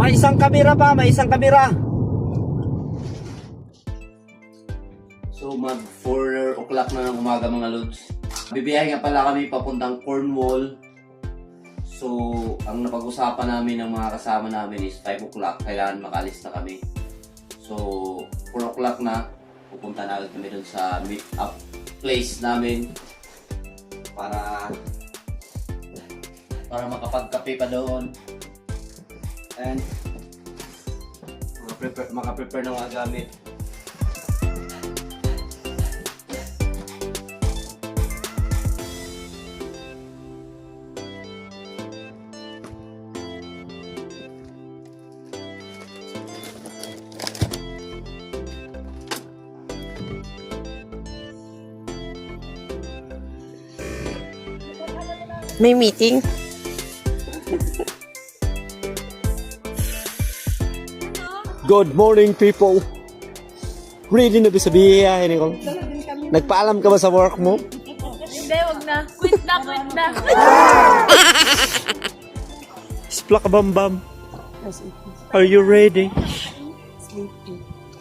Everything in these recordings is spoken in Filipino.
May isang kamera pa, may isang kamera. So mag 4 o'clock na ng umaga mga lods. Bibiyahe nga pala kami papuntang Cornwall. So ang napag-usapan namin ng mga kasama namin is 5 o'clock. Kailangan makalis na kami. So 4 o'clock na. Pupunta na agad kami dun sa meet up place namin. Para makapagkape pa doon. And makaprepare ng mga gamit. May meeting? Good morning, people. Ready na ba sa biyahe, Nicole? Nagpaalam ka ba sa work mo? Hindi, wag na. Quit na, quit na. Splak bam bam. Are you ready?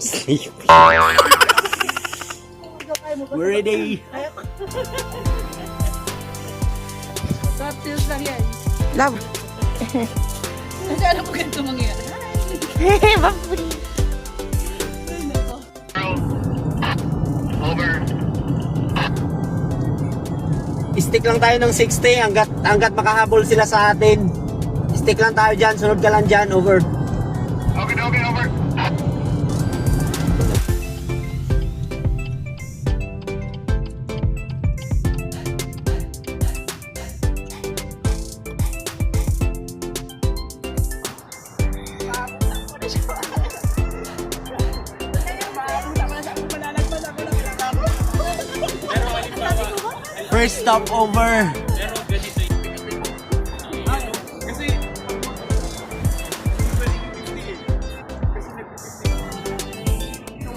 Sleepy. We're ready. Cocktails lang yan. Love. Kasi alam ko ganito mangyari. Mapuri. Stick lang tayo ng 60 hanggat makahabol sila sa atin. Stick lang tayo dyan, sunod ka lang dyan, over. Okay, over. First stop over.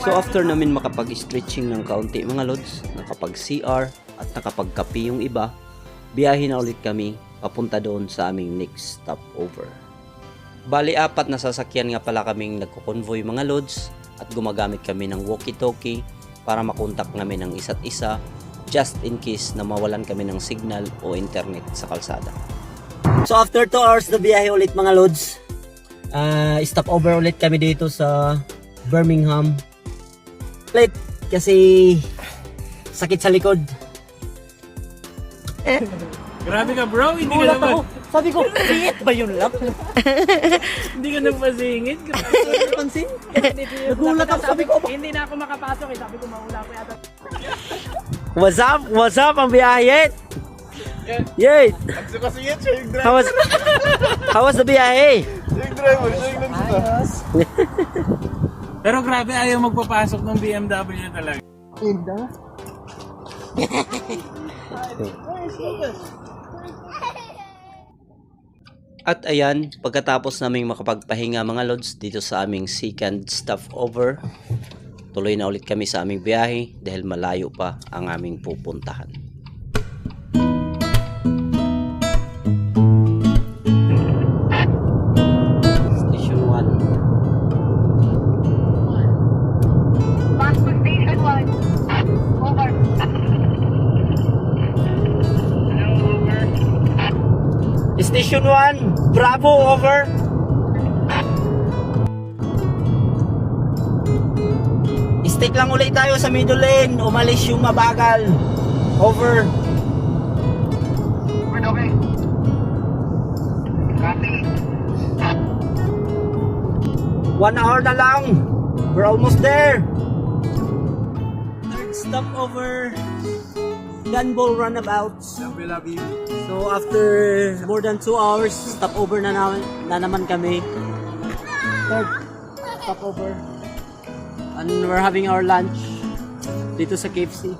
So after namin makapag-stretching ng kaunti mga lods, nakapag-CR at nakapag-kape yung iba, biyahe na ulit kami papunta doon sa aming next stop over. Bali 4 na sasakyan nga pala kaming nagko-convoy mga lods at gumagamit kami ng walkie-talkie para makontak namin ng isa't isa just in case na mawalan kami ng signal o internet sa kalsada. So after 2 hours na biyahe ulit mga lods, stop over ulit kami dito sa Birmingham. Ulit kasi sakit sa likod. Grabe ka bro, hindi ka naman. Sabi ko, singit ba yun lang? Hindi ka nagpasingit. Pansin? Nagulat ako, sabi ko. Hindi na ako makapasok eh. Sabi ko maula ko yata. What's up? What's up ang biyahe? Yay! How was the biyahe? Pero grabe, ayaw magpapasok ng BMW talaga. At ayan, pagkatapos naming makapagpahinga mga lods dito sa aming second stopover, tuloy na ulit kami sa aming biyahe dahil malayo pa ang aming pupuntahan. Station 1. Passport Station 1. Over. Station 1, Bravo, over. Stick lang ulit tayo sa middle lane, umalis yung mabagal. Over. Okay. Copy. 1 hour na lang. We're almost there. Third stop over Dunbowl Runabout. So after more than 2 hours, stop over na naman kami. Third stop over. And we're having our lunch dito sa KFC.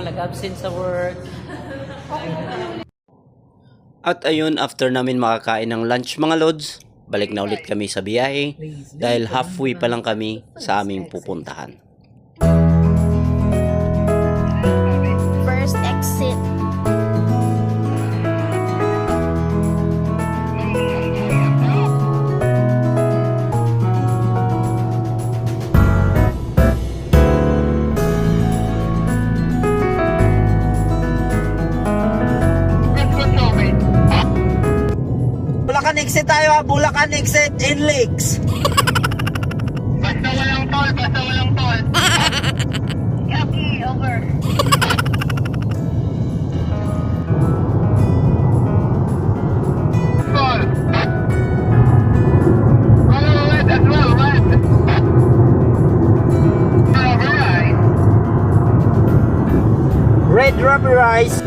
nag-absent sa work. At ayun, after namin makakain ng lunch mga lods, balik na ulit kami sa biyahe dahil halfway pa lang kami sa aming pupuntahan. First exit. Bulacan exit tayo ha, Bulacan exit in Lakes. Basta walang toll, basta walang toll. Copy, over. Toll. Oh, red as well, red. Right. Red rubberized.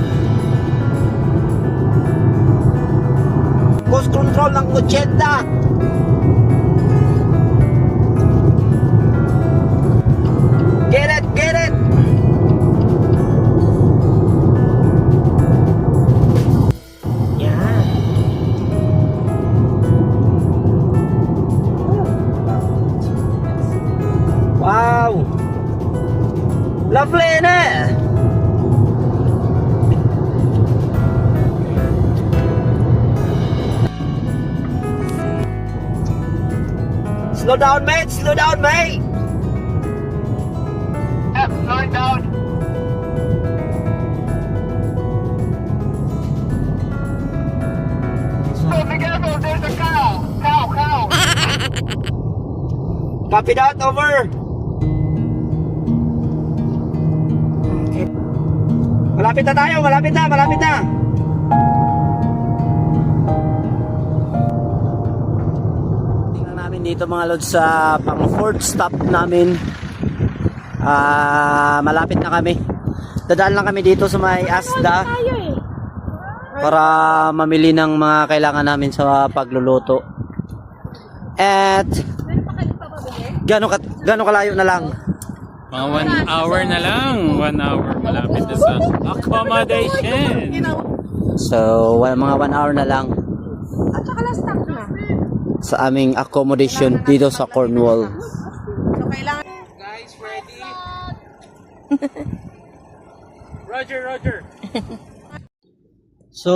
Coast control ng 80. Get it, get it. Yan. Wow. Lovely na. Slow down, mate. Slow down, mate. Yep, slow it down. Oh, be careful, there's a cow. Cow. Copy that, over. Malapit na tayo, malapit na. Tingnan namin dito mga lods sa pang fourth stop namin. Malapit na kami. Dadaan lang kami dito sa may Asda para mamili ng mga kailangan namin sa pagluluto. At gano'ng kalayo na lang? Mga 1 hour na lang. 1 hour malapit na sa accommodation. So, mga 1 hour na lang At saka last stop na. sa aming accommodation dito sa Cornwall. So, kailangan... Guys, ready? Roger. So,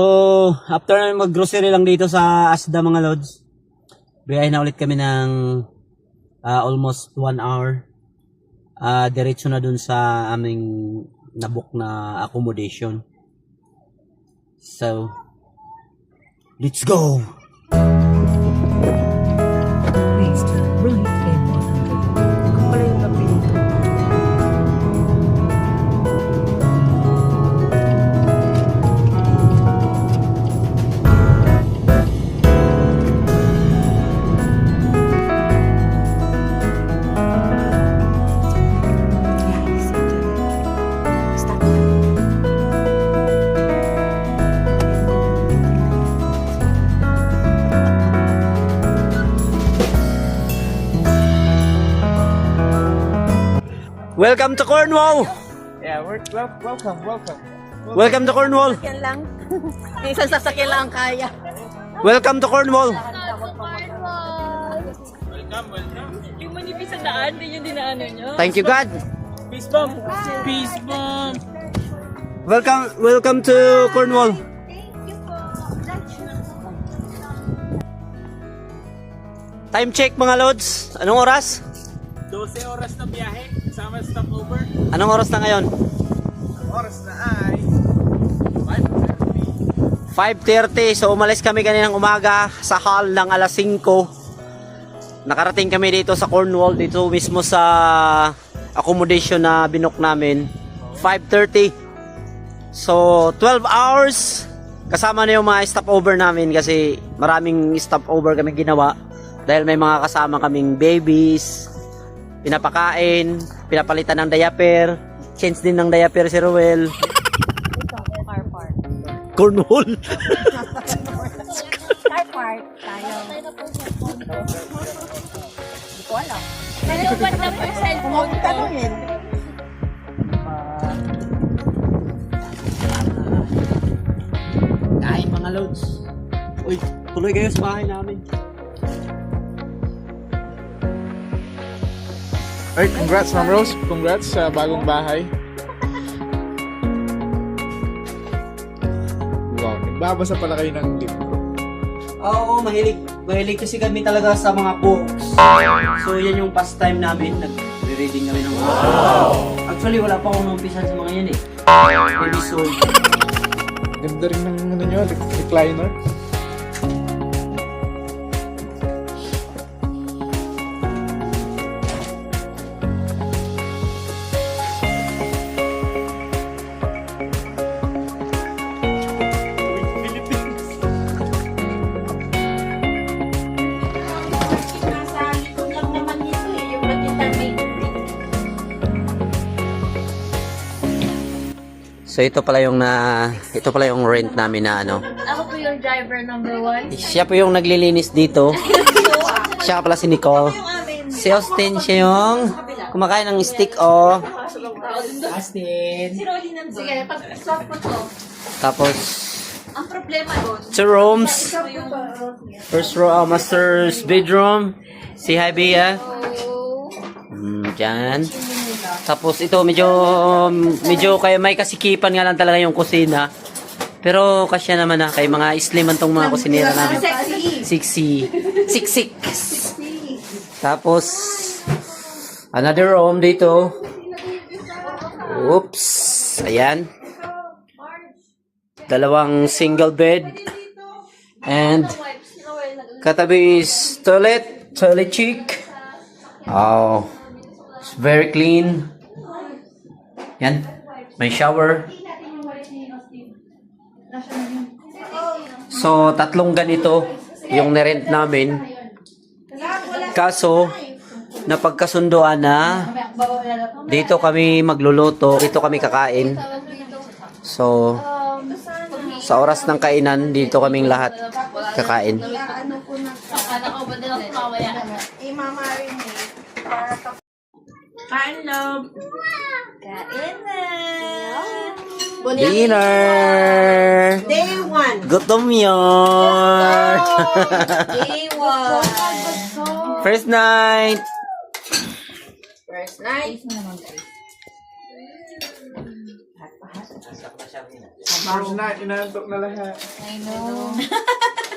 after namin mag-grocery lang dito sa Asda mga lods, biyahe na ulit kami ng almost 1 hour. Diretso na dun sa aming nabook na accommodation. So, let's go! Please turn right in 100. Ako pala yung napili. Stop. Welcome to Cornwall! Yeah, welcome. Welcome to Cornwall! Yan lang. Yung isang sasakyan lang ang kaya. Welcome to Cornwall! Welcome. Yung manipis ang daan, din yung dinaanan nyo. Thank you God! Peace bomb. Welcome to Cornwall! Time check mga lods. Anong oras? 12 oras na biyahe. Kasama stopover. Anong oras na ngayon? Ang oras na ay 5:30. So umalis kami kaninang umaga sa hall ng alas 5. Nakarating kami dito sa Cornwall, dito mismo sa accommodation na binook namin. 5:30. So 12 hours. Kasama na yung mga stopover namin kasi maraming stopover kami ginawa. Dahil may mga kasama kaming babies, pinapakain, pinapalitan ng diaper, change din ng diaper si Ruel. Car park. Cornwall. Car park tayo. Hindi ko alam. Pero ba't na po yung cellphone ko? Tanungin. mga lods. Uy, tuloy kayo sa bahay namin. Ay, congrats Ma'am Rose. Congrats sa bagong bahay. Wow, nagbabasa pala kayo ng libro. Oo, mahilig. Mahilig kasi kami talaga sa mga books. So, yan yung pastime namin. Nag-reading kami ng mga Actually, wala pa akong umpisan sa mga yan eh. Maybe soon. Ganda rin ng ano nyo, recliner. So, ito pala yung rent namin na ano. Ako po yung driver number 1. Siya po yung naglilinis dito. Siya pala si Nicole. Si Austin, siya yung kumakain ng stick, oh. Austin. Sige, pag-swap ko to. Tapos, Ang problema doon, 2 rooms. First row, master's bedroom. Si hi, Bea. Dyan. Tapos ito, medyo kaya may kasikipan nga lang talaga yung kusina. Pero kasya naman na, kay mga sliman tong mga kusinera namin. Sexy. Siksik. Tapos, another room dito. Oops. Ayan. 2 single bed. And, katabi is toilet chic. Oh. It's very clean. Yan. May shower. So, 3 ganito yung nirent namin. Kaso, napagkasunduan na dito kami magluluto, dito kami kakain. So, sa oras ng kainan, dito kaming lahat kakain. kain love. Kain na. Dinner! Day 1. Gutom yun! Day 1. First night! First night. First night, inantok na lahat.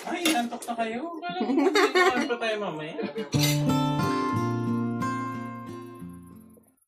Ay, inantok na kayo? Parang hindi naman pa tayo mamaya.